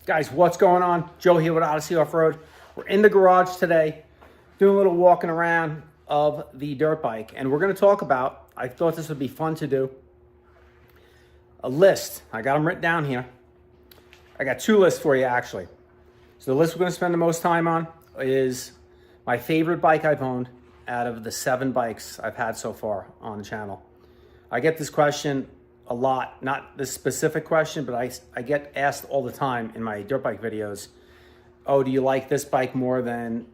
Guys, what's going on? Joe here with Odyssey Off-Road. We're in the garage today, doing a little walking around of the dirt bike, and we're going to talk about, I thought this would be fun to do, a list. I got them written down here. I got two lists for you, actually. So the list we're going to spend the most time on is my favorite bike I've owned out of the 7 bikes I've had so far on the channel. I get this question a lot, not this specific question, but I get asked all the time in my dirt bike videos, oh, do you like this bike more than,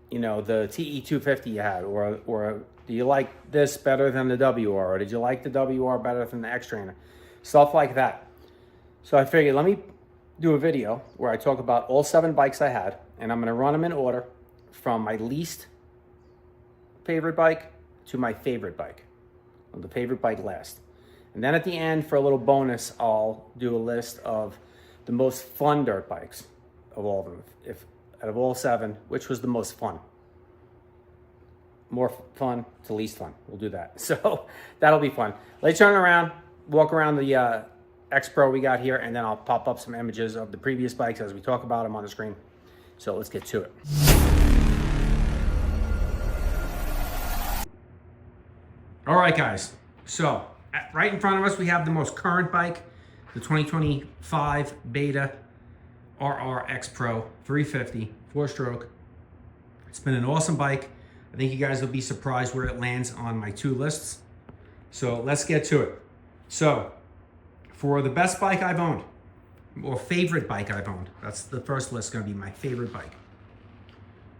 you know, the TE250 you had? Or do you like this better than the WR? Or did you like the WR better than the X-Trainer? Stuff like that. So I figured, let me do a video where I talk about all 7 bikes I had, and I'm gonna run them in order from my least favorite bike to my favorite bike. The favorite bike last. And then at the end, for a little bonus, I'll do a list of the most fun dirt bikes of all of them. If out of all 7, which was the most fun? More fun to least fun. We'll do that. So that'll be fun. Let's turn around, walk around the X Pro we got here, and then I'll pop up some images of the previous bikes as we talk about them on the screen. So let's get to it. All right, guys. So right in front of us, we have the most current bike, the 2025 Beta RR X Pro 350 4-stroke. It's been an awesome bike. I think you guys will be surprised where it lands on my 2 lists. So let's get to it. So for the best bike I've owned, or favorite bike I've owned, that's the first list, going to be my favorite bike.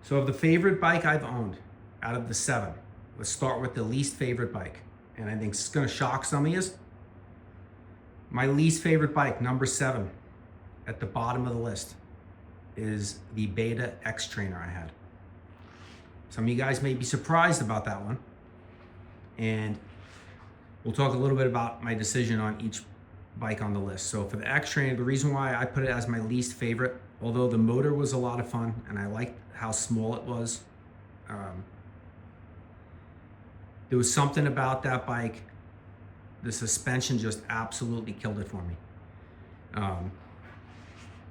So of the favorite bike I've owned out of the 7, let's start with the least favorite bike. And I think it's gonna shock some of you. My least favorite bike, number 7, at the bottom of the list, is the Beta X-Trainer I had. Some of you guys may be surprised about that one. And we'll talk a little bit about my decision on each bike on the list. So for the X-Trainer, the reason why I put it as my least favorite, although the motor was a lot of fun and I liked how small it was, there was something about that bike, the suspension just absolutely killed it for me.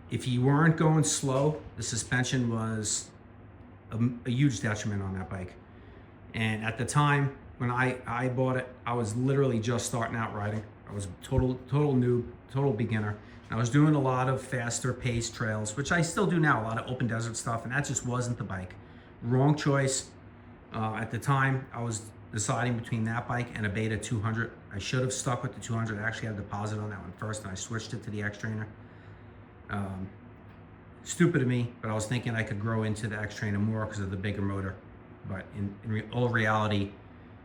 If you weren't going slow, the suspension was a huge detriment on that bike. And at the time when I bought it, I was literally just starting out riding. I was total noob, total beginner. And I was doing a lot of faster paced trails, which I still do now, a lot of open desert stuff, and that just wasn't the bike. Wrong choice. At the time, I was deciding between that bike and a Beta 200. I should have stuck with the 200. I actually had a deposit on that one first, and I switched it to the X-Trainer. Stupid of me, but I was thinking I could grow into the X-Trainer more because of the bigger motor. But in all reality,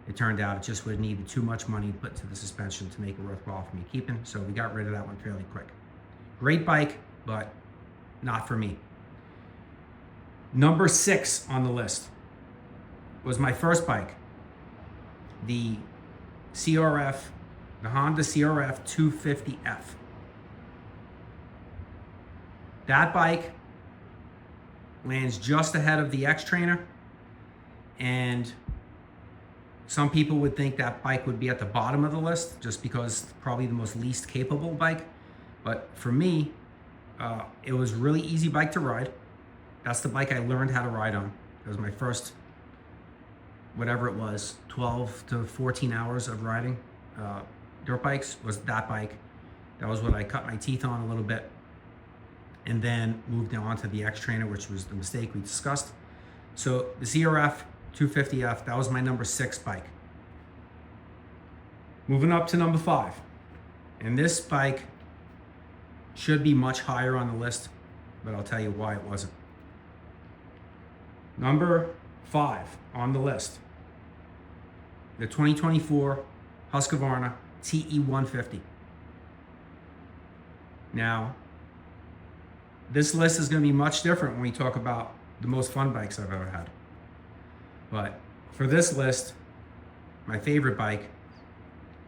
it turned out it just would have needed too much money to put into the suspension to make it worthwhile for me keeping. So we got rid of that one fairly quick. Great bike, but not for me. Number 6 on the list was my first bike. The CRF, the Honda CRF 250F. That bike lands just ahead of the X-Trainer, and some people would think that bike would be at the bottom of the list just because it's probably the most least capable bike. But for me, it was really easy bike to ride. That's the bike I learned how to ride on. It was my first, whatever it was, 12 to 14 hours of riding dirt bikes was that bike. That was what I cut my teeth on a little bit, and then moved on to the X-Trainer, which was the mistake we discussed. So the CRF 250F, that was my number 6 bike. Moving up to number 5. And this bike should be much higher on the list, but I'll tell you why it wasn't. Number 5 on the list, the 2024 Husqvarna TE150. Now, this list is going to be much different when we talk about the most fun bikes I've ever had. But for this list, my favorite bike,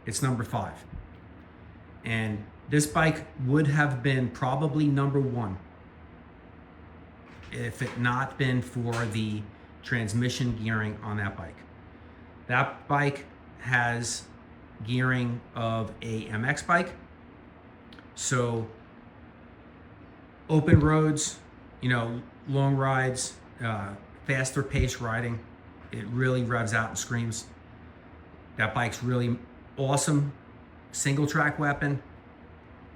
it's number 5. And this bike would have been probably number 1 if it not been for the transmission gearing on that bike. That bike has gearing of a MX bike. So open roads, you know, long rides, faster pace riding. It really revs out and screams. That bike's really awesome. Single track weapon.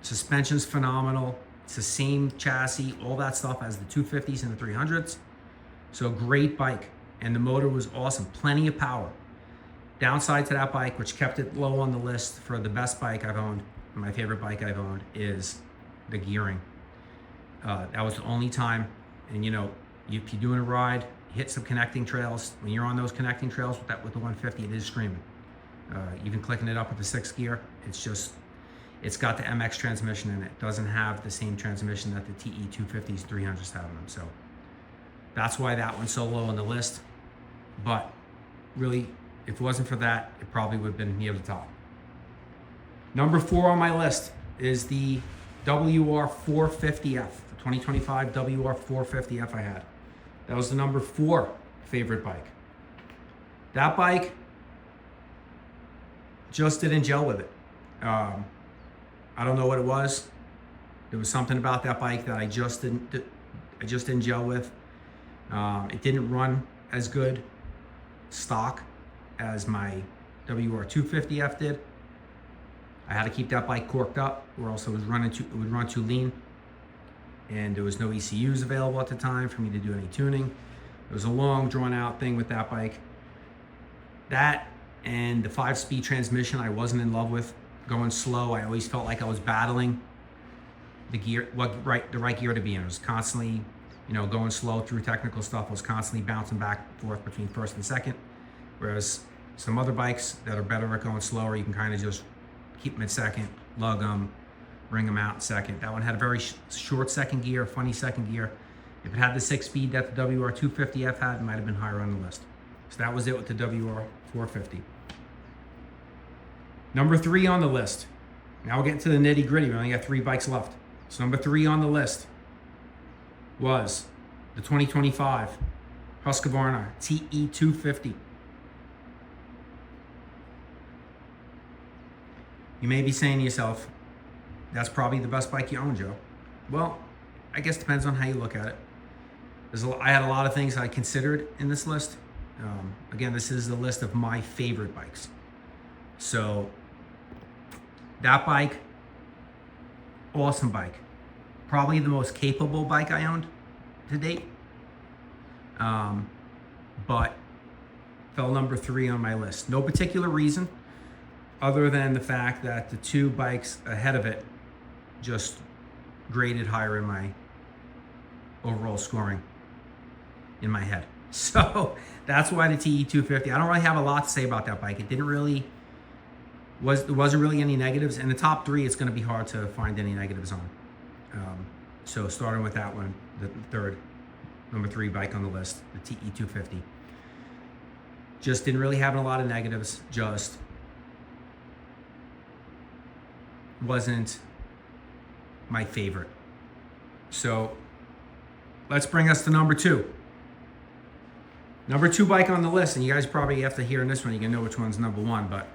Suspension's phenomenal. It's the same chassis, all that stuff as the 250s and the 300s. So great bike. And the motor was awesome. Plenty of power. Downside to that bike, which kept it low on the list for the best bike I've owned, my favorite bike I've owned, is the gearing. That was the only time. And you know, if you're doing a ride, you hit some connecting trails. When you're on those connecting trails with the 150, it is screaming. Even clicking it up with the 6th gear, it's got the MX transmission in it. It doesn't have the same transmission that the TE 250s, 300s have in them. So that's why that one's so low on the list. But really, if it wasn't for that, it probably would have been near the top. Number 4 on my list is the WR450F, the 2025 WR450F I had. That was the number 4 favorite bike. That bike just didn't gel with it. I don't know what it was. There was something about that bike that I just didn't gel with. It didn't run as good stock as my WR250F did. I had to keep that bike corked up, or else it would run too lean. And there was no ECUs available at the time for me to do any tuning. It was a long, drawn-out thing with that bike. That and the 5-speed transmission I wasn't in love with. Going slow, I always felt like I was battling the right gear to be in. It was constantly, you know, going slow through technical stuff. I was constantly bouncing back and forth between first and second. Whereas some other bikes that are better at going slower, you can kind of just keep them at second, lug them, bring them out in second. That one had a very short second gear, funny second gear. If it had the 6-speed that the WR250F had, it might have been higher on the list. So that was it with the WR450. Number 3 on the list. Now we'll get to the nitty gritty. We only got 3 bikes left. So number 3 on the list was the 2025 Husqvarna TE250. You may be saying to yourself, that's probably the best bike you own, Joe. Well, I guess it depends on how you look at it. I had a lot of things I considered in this list. Again, this is the list of my favorite bikes. So that bike, awesome bike. Probably the most capable bike I owned to date. But fell number 3 on my list. No particular reason other than the fact that the 2 bikes ahead of it just graded higher in my overall scoring in my head. So that's why the TE250. I don't really have a lot to say about that bike. It didn't really there wasn't really any negatives. In the top 3, it's going to be hard to find any negatives on. So starting with that one, the third, number 3 bike on the list, the TE250. Just didn't really have a lot of negatives. Just wasn't my favorite. So let's bring us to number 2. Number 2 bike on the list, and you guys probably after hearing this one, you can know which one's number 1, but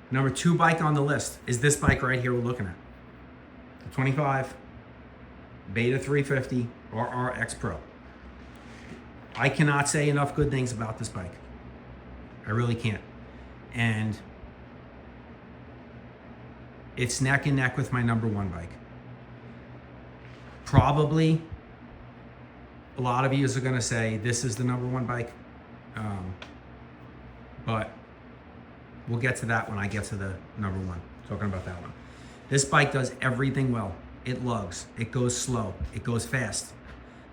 number 2 bike on the list is this bike right here we're looking at. The 25 Beta 350 RRX Pro. I cannot say enough good things about this bike. I really can't. And it's neck and neck with my number 1 bike. Probably a lot of you are going to say this is the number 1 bike. But we'll get to that when I get to the number 1, talking about that one. This bike does everything well. It lugs, it goes slow, it goes fast.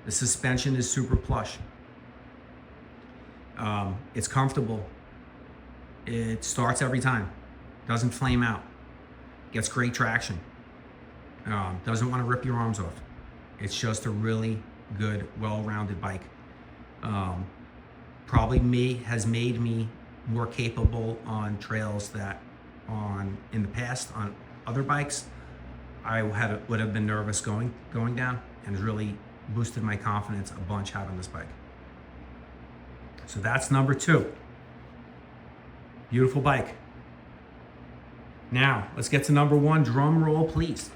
The suspension is super plush. It's comfortable. It starts every time. Doesn't flame out. Gets great traction. Doesn't want to rip your arms off. It's just a really good, well-rounded bike. Probably has made me more capable on trails that in the past on other bikes I would have been nervous going down, and has really boosted my confidence a bunch having this bike. So that's number 2. Beautiful bike. Now let's get to number 1. Drum roll, please.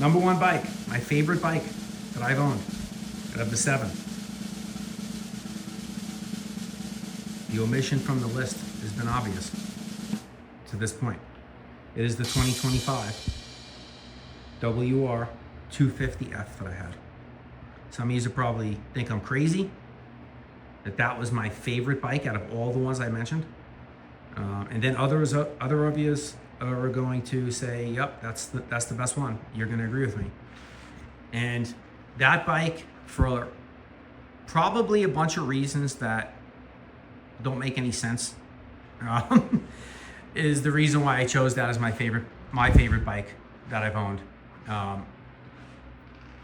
Number one bike, my favorite bike that I've owned out of the 7. The omission from the list has been obvious to this point. It is the 2025 WR 250F that I had. Some of you probably think I'm crazy, that was my favorite bike out of all the ones I mentioned. And then other of you are going to say, yep, that's the best one. You're going to agree with me. And that bike, for probably a bunch of reasons that don't make any sense, is the reason why I chose that as my favorite bike that I've owned.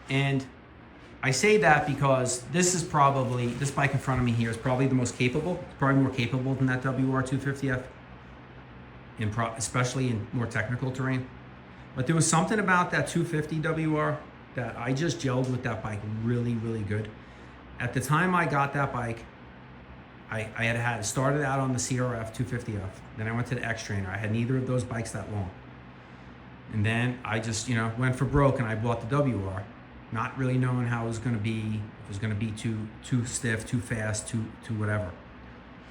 And I say that because this bike in front of me here is probably the most capable. It's probably more capable than that WR250F, especially in more technical terrain. But there was something about that 250 WR that I just gelled with that bike really, really good. At the time I got that bike, I had started out on the CRF 250F. Then I went to the X-Trainer. I had neither of those bikes that long. And then I just, went for broke and I bought the WR, not really knowing how it was going to be. It was going to be too stiff, too fast, too whatever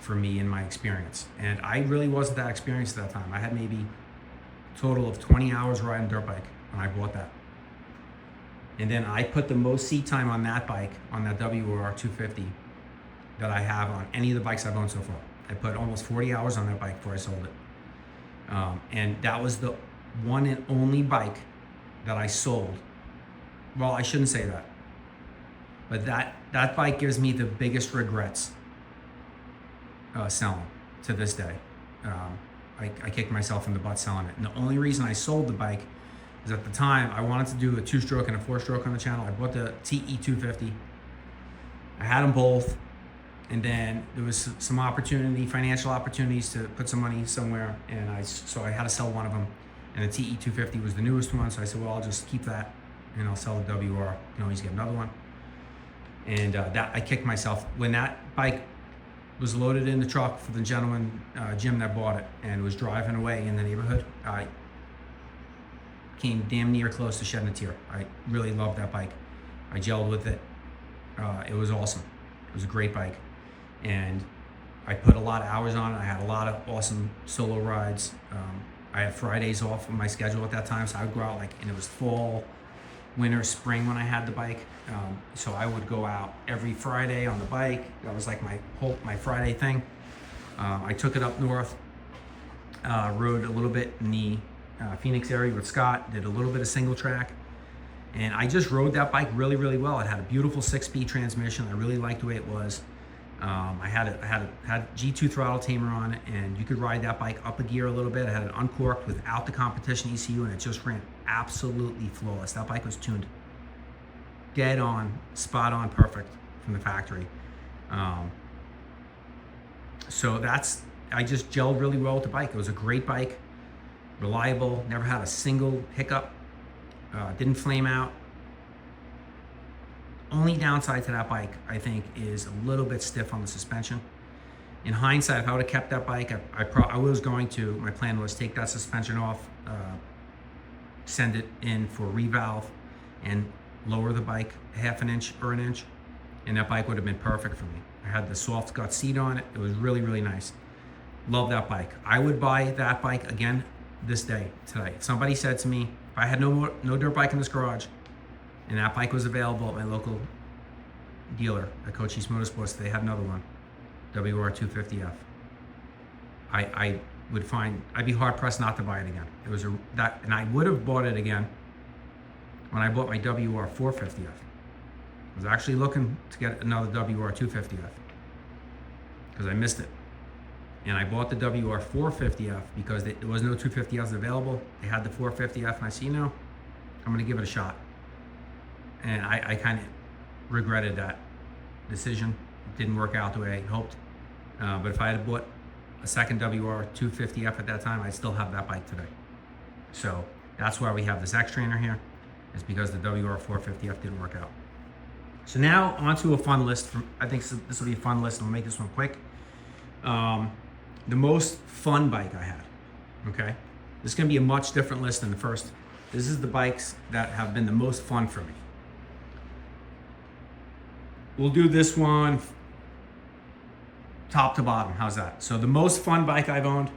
for me in my experience. And I really wasn't that experienced at that time. I had maybe a total of 20 hours riding a dirt bike when I bought that. And then I put the most seat time on that bike, on that WR 250, that I have on any of the bikes I've owned so far. I put almost 40 hours on that bike before I sold it. And that was the one and only bike that I sold. Well, I shouldn't say that, but that bike gives me the biggest regrets selling to this day. I kicked myself in the butt selling it. And the only reason I sold the bike is at the time I wanted to do a 2-stroke and a 4-stroke on the channel. I bought the TE250. I had them both. And then there was some financial opportunities to put some money somewhere. And so I had to sell one of them. And the TE250 was the newest one. So I said, well, I'll just keep that and I'll sell the WR. You can always get another one. And that I kicked myself. When that bike was loaded in the truck for the gentleman, Jim, that bought it and was driving away in the neighborhood, I came damn near close to shedding a tear. I really loved that bike. I gelled with it. It was awesome. It was a great bike. And I put a lot of hours on it. I had a lot of awesome solo rides. I had Fridays off on my schedule at that time, so I would go out and it was fall, winter, spring when I had the bike. So I would go out every Friday on the bike. That was like my Friday thing. I took it up north, rode a little bit in the Phoenix area with Scott, did a little bit of single track. And I just rode that bike really, really well. It had a beautiful 6-speed transmission. I really liked the way it was. I had G2 throttle tamer on it, and you could ride that bike up a gear a little bit. I had it uncorked without the competition ECU, and it just ran absolutely flawless. That bike was tuned dead on, spot on, perfect from the factory. So I just gelled really well with the bike. It was a great bike, reliable, never had a single hiccup, didn't flame out. Only downside to that bike, I think, is a little bit stiff on the suspension. In hindsight, if I would have kept that bike, my plan was take that suspension off, send it in for revalve, and lower the bike a half an inch or an inch, and that bike would have been perfect for me. I had the soft gut seat on it. It was really, really nice. Love that bike. I would buy that bike again today. If somebody said to me, if I had no dirt bike in this garage, and that bike was available at my local dealer at Cochise Motorsports, they had another one, WR250F. I'd be hard pressed not to buy it again. And I would have bought it again when I bought my WR450F. I was actually looking to get another WR250F because I missed it. And I bought the WR450F because there was no 250Fs available. They had the 450F, and I said, I'm gonna give it a shot. And I kind of regretted that decision. It didn't work out the way I hoped. But if I had bought a second WR250F at that time, I'd still have that bike today. So that's why we have this X-Trainer here. It's because the WR450F didn't work out. So now onto a fun list. I think this will be a fun list, and we'll make this one quick. The most fun bike I had, okay? This is gonna be a much different list than the first This is the bikes that have been the most fun for me. We'll do this one top to bottom. How's that? So the most fun bike I've owned,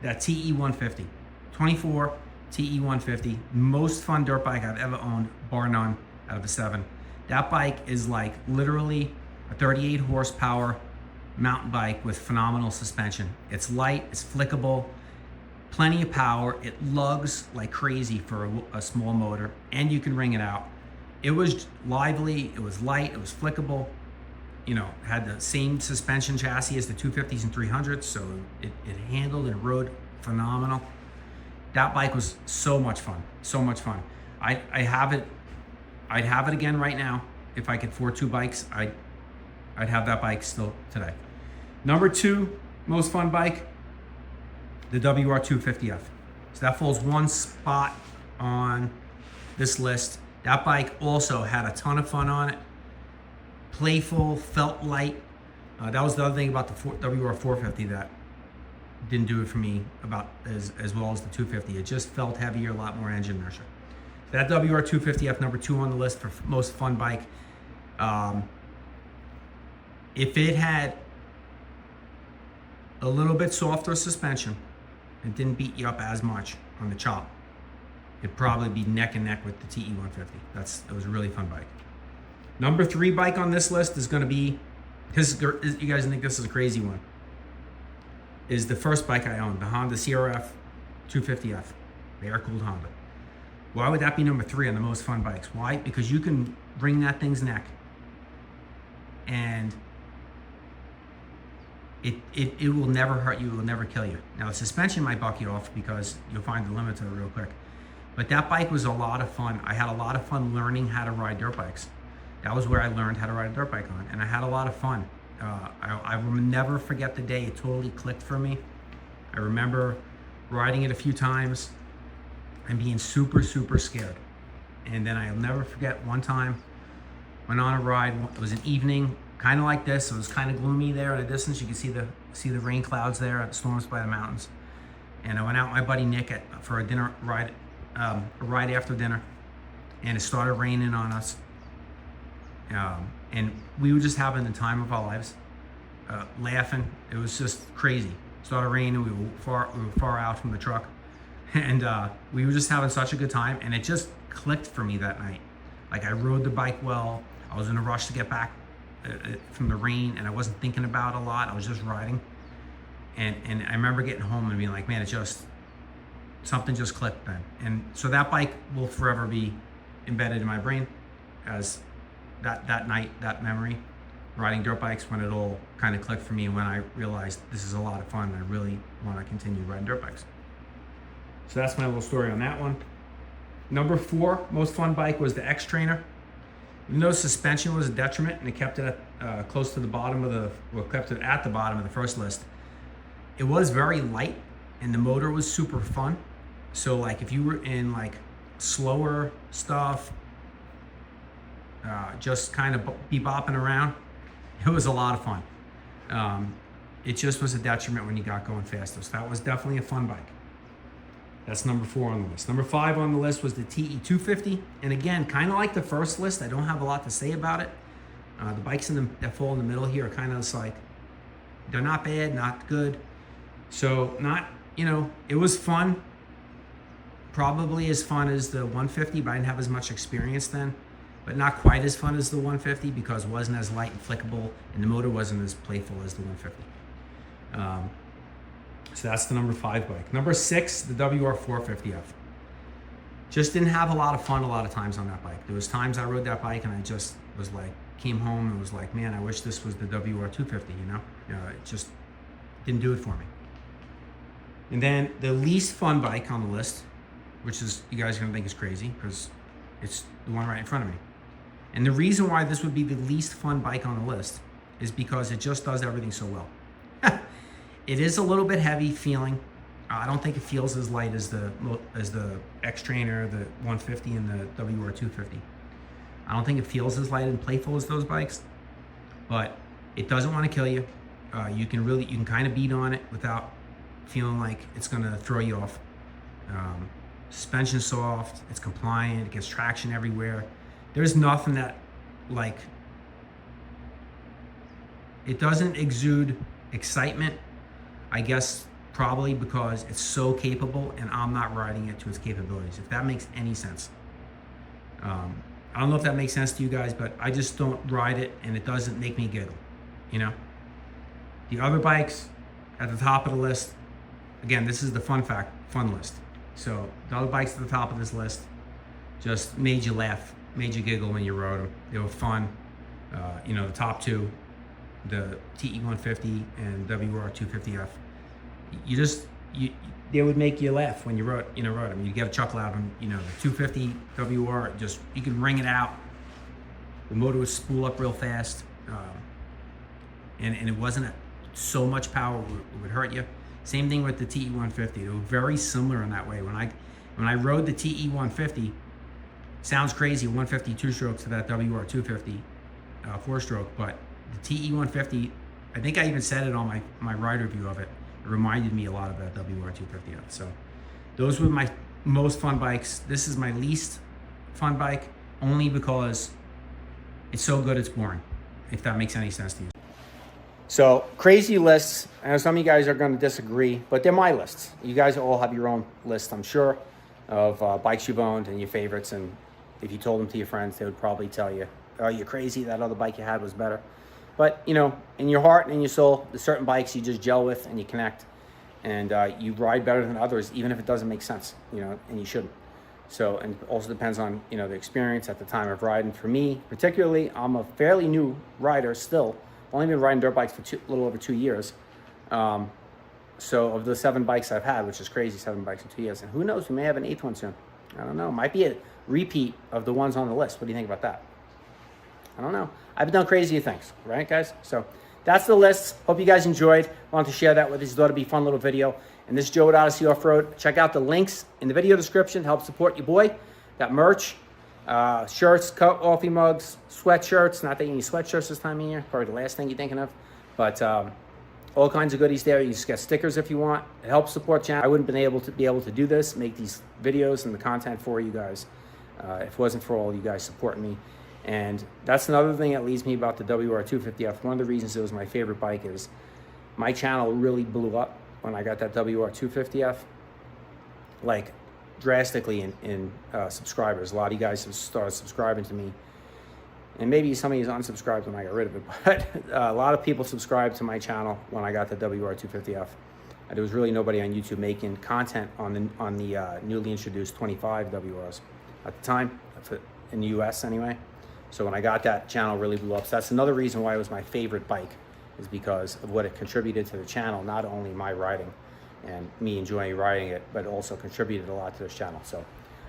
that TE 150. 24 TE 150. Most fun dirt bike I've ever owned, bar none, out of the 7. That bike is like literally a 38 horsepower mountain bike with phenomenal suspension. It's light, it's flickable, plenty of power. It lugs like crazy for a small motor, and you can ring it out. It was lively, it was light, it was flickable. You know, had the same suspension chassis as the 250s and 300s, so it handled and rode phenomenal. That bike was so much fun, so much fun. I have it. I'd have it again right now. If I could afford 2 bikes, I'd have that bike still today. Number 2 most fun bike, the WR250F. So that falls one spot on this list. That bike also had a ton of fun on it. Playful, felt light. That was the other thing about the WR450 that didn't do it for me about as well as the 250. It just felt heavier, a lot more engine inertia. That WR250F, number 2 on the list for most fun bike. If it had a little bit softer suspension and didn't beat you up as much on the chop, it'd probably be neck and neck with the TE 150. It was a really fun bike. Number 3 bike on this list is going to be, because you guys think this is a crazy one, is the first bike I owned, the Honda CRF 250F, the air-cooled Honda. Why would that be number 3 on the most fun bikes? Why? Because you can wring that thing's neck, and it will never hurt you, it will never kill you. Now the suspension might buck you off because you'll find the limit to it real quick. But that bike was a lot of fun. I had a lot of fun learning how to ride dirt bikes. That was where I learned how to ride a dirt bike on, and I had a lot of fun. I will never forget the day it totally clicked for me. I remember riding it a few times and being super, super scared. And then I'll never forget one time, went on a ride. It was an evening, kind of like this. It was kind of gloomy there at a distance. You can see the rain clouds there at Storms by the Mountains. And I went out with my buddy Nick for a dinner ride, a ride after dinner, and it started raining on us. And we were just having the time of our lives, laughing. It was just crazy. It started raining. We were far out from the truck, and we were just having such a good time. And it just clicked for me that night. Like, I rode the bike well. I was in a rush to get back from the rain, and I wasn't thinking about a lot. I was just riding. And I remember getting home and being like, man, something just clicked then. And so that bike will forever be embedded in my brain as that night, that memory, riding dirt bikes, when it all kind of clicked for me, and when I realized this is a lot of fun and I really want to continue riding dirt bikes. So that's my little story on that one. Number 4 most fun bike was the X Trainer. Even though suspension was a detriment and it kept it close to the bottom kept it at the bottom of the first list, it was very light and the motor was super fun. So like if you were in like slower stuff, just kind of be bopping around, it was a lot of fun. It just was a detriment when you got going faster. So that was definitely a fun bike. That's number 4 on the list. Number 5 on the list was the TE 250. And again, kind of like the first list, I don't have a lot to say about it. The bikes that fall in the middle here are kind of just like, they're not bad, not good. So it was fun. Probably as fun as the 150, but I didn't have as much experience then. But not quite as fun as the 150 because it wasn't as light and flickable, and the motor wasn't as playful as the 150. So that's the number 5 bike. Number 6, the WR450F. Just didn't have a lot of fun a lot of times on that bike. There was times I rode that bike and I just was like, came home and was like, man, I wish this was the WR250, it just didn't do it for me. And then the least fun bike on the list, which is, you guys are gonna think is crazy because it's the one right in front of me. And the reason why this would be the least fun bike on the list is because it just does everything so well. It is a little bit heavy feeling. I don't think it feels as light as the X Trainer, the 150, and the WR250. I don't think it feels as light and playful as those bikes, but it doesn't want to kill you. You can kind of beat on it without feeling like it's going to throw you off. suspension's soft, it's compliant, it gets traction everywhere. There's nothing that, like, it doesn't exude excitement, I guess probably because it's so capable and I'm not riding it to its capabilities, if that makes any sense. I don't know if that makes sense to you guys, but I just don't ride it and it doesn't make me giggle, you know? The other bikes at the top of the list, again, this is the fun list. So the other bikes at the top of this list just made you laugh, made you giggle when you rode them. They were fun. You know, the top two, the TE150 and WR250F. They would make you laugh when you rode them. You get a chuckle out of them. You know, the 250 WR, just, you can ring it out. The motor would spool up real fast. And it wasn't so much power it would hurt you. Same thing with the TE150. They were very similar in that way. When I rode the TE150, sounds crazy, 150 two-stroke to that WR250 four-stroke, but the TE150, I think I even said it on my ride review of it. It reminded me a lot of that WR250F. So those were my most fun bikes. This is my least fun bike, only because it's so good it's boring, if that makes any sense to you. So crazy lists. I know some of you guys are going to disagree, but they're my lists. You guys all have your own list, I'm sure, of bikes you've owned and your favorites. And if you told them to your friends, they would probably tell you, "Oh, you're crazy. That other bike you had was better." But, you know, in your heart and in your soul, there's certain bikes you just gel with and you connect. And you ride better than others, even if it doesn't make sense, you know, and you shouldn't. So, and it also depends on, you know, the experience at the time of riding. For me, particularly, I'm a fairly new rider still. I've only been riding dirt bikes for a little over 2 years. So of the 7 bikes I've had, which is crazy, 7 bikes in 2 years. And who knows, we may have an 8th one soon. I don't know. Might be a repeat of the ones on the list. What do you think about that? I don't know. I've done crazier things, right, guys? So that's the list. Hope you guys enjoyed. Wanted to share that with you. Thought it'd be a fun little video. And this is Joe at Odyssey Off-Road. Check out the links in the video description. Help support your boy. Got merch, shirts, coffee mugs, sweatshirts. Not that you need sweatshirts this time of year. Probably the last thing you're thinking of. But all kinds of goodies there. You just get stickers if you want. It helps support the channel. I wouldn't be able to do this, make these videos and the content for you guys if it wasn't for all you guys supporting me. And that's another thing that leads me about the WR250F. One of the reasons it was my favorite bike is my channel really blew up when I got that WR250F, like drastically in subscribers. A lot of you guys have started subscribing to me. And maybe some of you unsubscribed when I got rid of it, but a lot of people subscribed to my channel when I got the WR250F. There was really nobody on YouTube making content on the newly introduced 25 WRs at the time, in the US anyway. So when I got that, channel really blew up. So that's another reason why it was my favorite bike, is because of what it contributed to the channel, not only my riding and me enjoying riding it, but also contributed a lot to this channel. So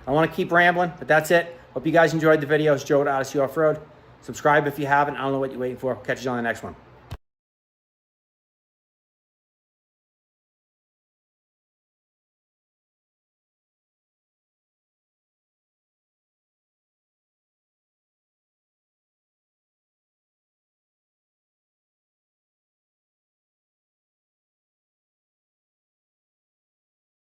I want to keep rambling, but that's it. Hope you guys enjoyed the video. It's Joe at Odyssey Off-Road. Subscribe if you haven't. I don't know what you're waiting for. Catch you on the next one.